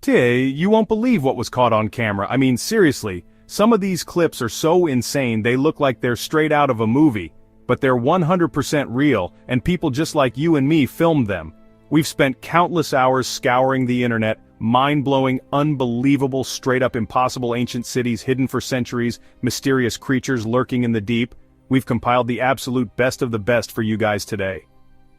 You won't believe what was caught on camera. I mean, seriously, some of these clips are so insane they look like they're straight out of a movie. But they're 100% real, and people just like you and me filmed them. We've spent countless hours scouring the internet, mind-blowing, unbelievable, straight-up impossible ancient cities hidden for centuries, mysterious creatures lurking in the deep. We've compiled the absolute best of the best for you guys today.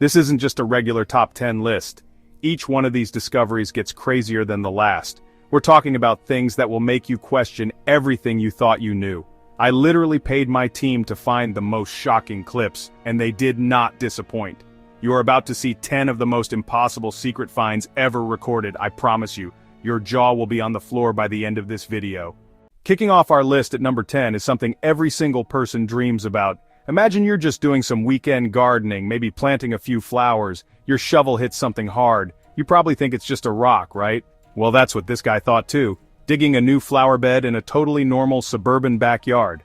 This isn't just a regular top 10 list. Each one of these discoveries gets crazier than the last. We're talking about things that will make you question everything you thought you knew. I literally paid my team to find the most shocking clips, and they did not disappoint. You are about to see 10 of the most impossible secret finds ever recorded, I promise you. Your jaw will be on the floor by the end of this video. Kicking off our list at number 10 is something every single person dreams about. Imagine you're just doing some weekend gardening, maybe planting a few flowers. Your shovel hits something hard. You probably think it's just a rock, right? Well, that's what this guy thought too. Digging a new flower bed in a totally normal suburban backyard.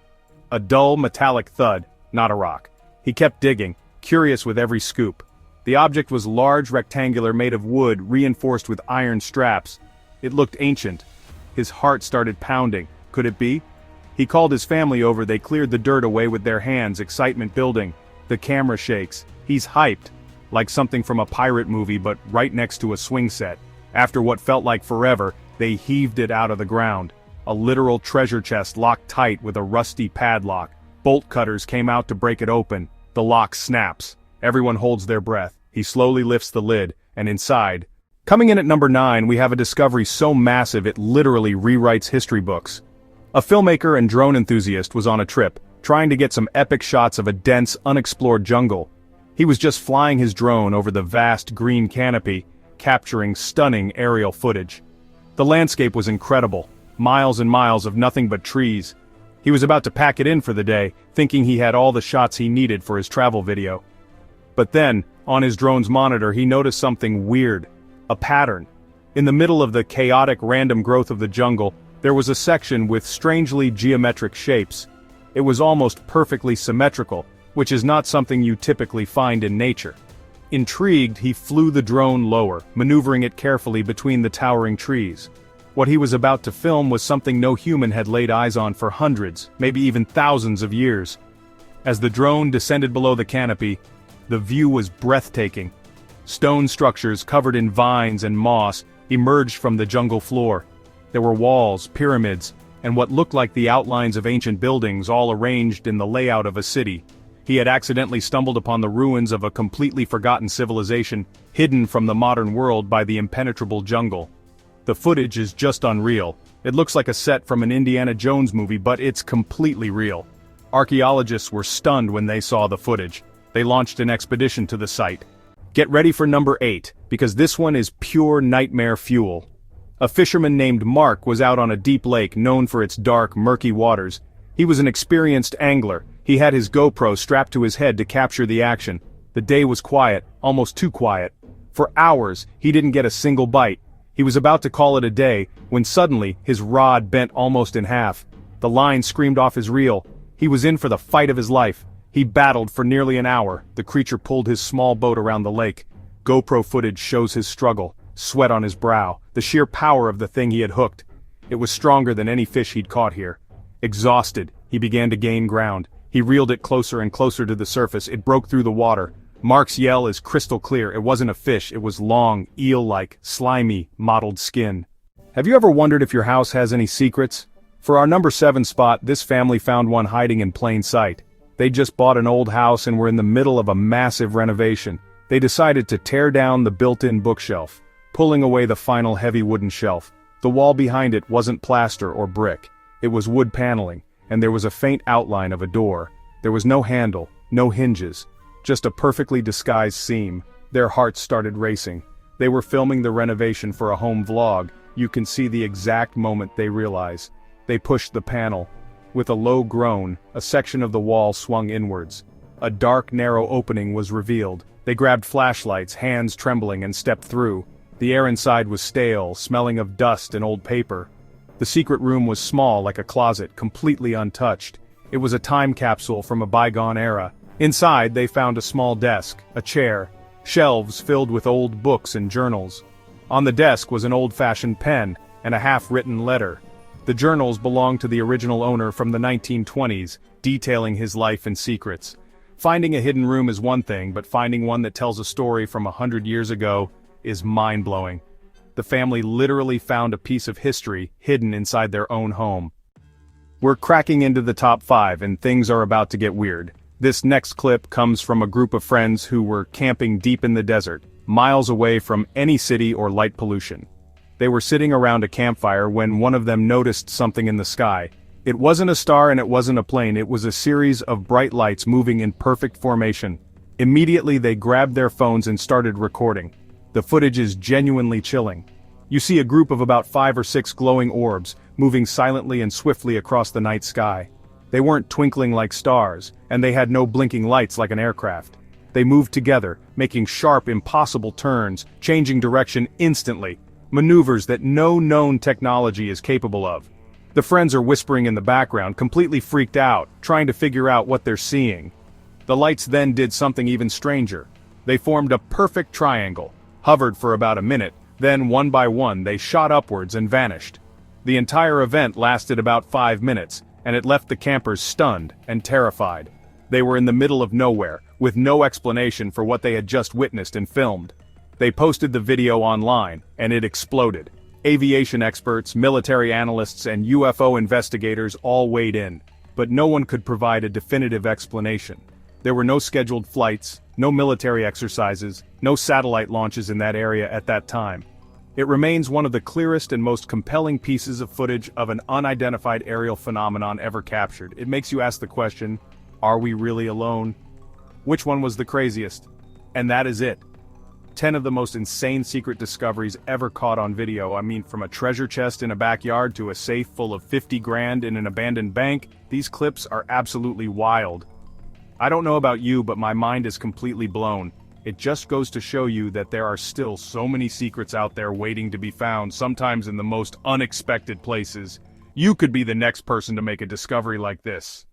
A dull metallic thud, not a rock. He kept digging, curious with every scoop. The object was large, rectangular, made of wood, reinforced with iron straps. It looked ancient. His heart started pounding. Could it be? He called his family over. They cleared the dirt away with their hands, excitement building. The camera shakes. He's hyped. Like something from a pirate movie, but right next to a swing set. After what felt like forever, they heaved it out of the ground. A literal treasure chest locked tight with a rusty padlock. Bolt cutters came out to break it open. The lock snaps. Everyone holds their breath. He slowly lifts the lid, and inside... Coming in at number 9, we have a discovery so massive it literally rewrites history books. A filmmaker and drone enthusiast was on a trip, trying to get some epic shots of a dense, unexplored jungle. He was just flying his drone over the vast green canopy, capturing stunning aerial footage. The landscape was incredible, miles and miles of nothing but trees. He was about to pack it in for the day, thinking he had all the shots he needed for his travel video. But then, on his drone's monitor, he noticed something weird. A pattern. In the middle of the chaotic random growth of the jungle, there was a section with strangely geometric shapes. It was almost perfectly symmetrical, which is not something you typically find in nature. Intrigued, he flew the drone lower, maneuvering it carefully between the towering trees. What he was about to film was something no human had laid eyes on for hundreds, maybe even thousands of years. As the drone descended below the canopy, the view was breathtaking. Stone structures covered in vines and moss emerged from the jungle floor. There were walls, pyramids, and what looked like the outlines of ancient buildings all arranged in the layout of a city. He had accidentally stumbled upon the ruins of a completely forgotten civilization, hidden from the modern world by the impenetrable jungle. The footage is just unreal. It looks like a set from an Indiana Jones movie, but it's completely real. Archaeologists were stunned when they saw the footage. They launched an expedition to the site. Get ready for number 8, because this one is pure nightmare fuel. A fisherman named Mark was out on a deep lake known for its dark, murky waters. He was an experienced angler. He had his GoPro strapped to his head to capture the action. The day was quiet, almost too quiet. For hours, he didn't get a single bite. He was about to call it a day, when suddenly, his rod bent almost in half. The line screamed off his reel. He was in for the fight of his life. He battled for nearly an hour. The creature pulled his small boat around the lake. GoPro footage shows his struggle, sweat on his brow, the sheer power of the thing he had hooked. It was stronger than any fish he'd caught here. Exhausted, he began to gain ground. He reeled it closer and closer to the surface. It broke through the water. Mark's yell is crystal clear. It wasn't a fish. It was long, eel-like, slimy, mottled skin. Have you ever wondered if your house has any secrets? For our number 7 spot, this family found one hiding in plain sight. They just bought an old house and were in the middle of a massive renovation. They decided to tear down the built-in bookshelf, pulling away the final heavy wooden shelf. The wall behind it wasn't plaster or brick. It was wood paneling, and there was a faint outline of a door. There was no handle, no hinges, just a perfectly disguised seam. Their hearts started racing. They were filming the renovation for a home vlog. You can see the exact moment they realize. They pushed the panel. With a low groan, a section of the wall swung inwards. A dark, narrow opening was revealed. They grabbed flashlights, hands trembling, and stepped through. The air inside was stale, smelling of dust and old paper. The secret room was small, like a closet, completely untouched. It was a time capsule from a bygone era. Inside, they found a small desk, a chair, shelves filled with old books and journals. On the desk was an old-fashioned pen and a half-written letter. The journals belonged to the original owner from the 1920s, detailing his life and secrets. Finding a hidden room is one thing, but finding one that tells a story from 100 years ago is mind-blowing. The family literally found a piece of history hidden inside their own home. We're cracking into the top 5 and things are about to get weird. This next clip comes from a group of friends who were camping deep in the desert, miles away from any city or light pollution. They were sitting around a campfire when one of them noticed something in the sky. It wasn't a star and it wasn't a plane, it was a series of bright lights moving in perfect formation. Immediately they grabbed their phones and started recording. The footage is genuinely chilling. You see a group of about 5 or 6 glowing orbs, moving silently and swiftly across the night sky. They weren't twinkling like stars, and they had no blinking lights like an aircraft. They moved together, making sharp, impossible turns, changing direction instantly, maneuvers that no known technology is capable of. The friends are whispering in the background, completely freaked out, trying to figure out what they're seeing. The lights then did something even stranger. They formed a perfect triangle, hovered for about a minute, then one by one they shot upwards and vanished. The entire event lasted about 5 minutes, and it left the campers stunned and terrified. They were in the middle of nowhere, with no explanation for what they had just witnessed and filmed. They posted the video online, and it exploded. Aviation experts, military analysts, and UFO investigators all weighed in, but no one could provide a definitive explanation. There were no scheduled flights, no military exercises, no satellite launches in that area at that time. It remains one of the clearest and most compelling pieces of footage of an unidentified aerial phenomenon ever captured. It makes you ask the question, are we really alone? Which one was the craziest? And that is it. 10 of the most insane secret discoveries ever caught on video. I mean, from a treasure chest in a backyard to a safe full of 50 grand in an abandoned bank, these clips are absolutely wild. I don't know about you, but my mind is completely blown. It just goes to show you that there are still so many secrets out there waiting to be found, sometimes in the most unexpected places. You could be the next person to make a discovery like this.